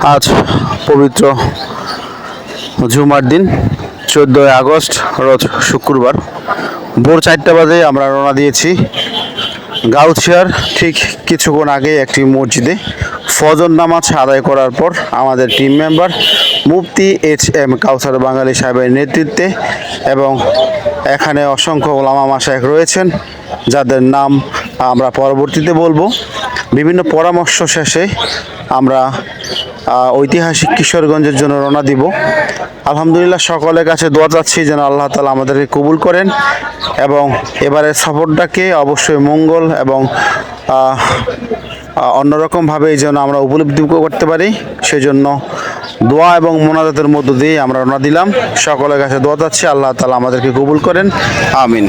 আজ পবিত্র জুমার দিন 14ই আগস্ট রোজ শুক্রবার ভোর 4টা বাজে আমরা রওনা দিয়েছি গাউছিয়ার ঠিক কিছুক্ষণ আগে একটি মসজিদে ফজর নামাজ আদায় করার পর আমাদের টিম মেম্বার মুফতি HM কাউসার বাঙালি সাহেবের নেতৃত্বে এবং এখানে অসংখ্য ওলামা মাশায়েখ রয়েছেন যাদের নাম আমরা পরবর্তীতে বলবো। বিভিন্ন পরামর্শ শেষে আমরা ঐতিহাসিক কিশোরগঞ্জের জন্য রওনা দিব। আলহামদুলিল্লাহ, সকলের কাছে দোয়া চাচ্ছি যেন আল্লাহ তাআলা আমাদেরকে কবুল করেন এবং এবারের সফরটাকে অবশ্যই মঙ্গল এবং অন্যরকমভাবে যেন আমরা উপলব্ধি করতে পারি, সেজন্য দোয়া এবং মোনাজাতের মধ্য দিয়ে আমরা রওনা দিলাম। সকলের কাছে দোয়া চাচ্ছি আল্লাহ তাআলা আমাদেরকে কবুল করেন, আমিন।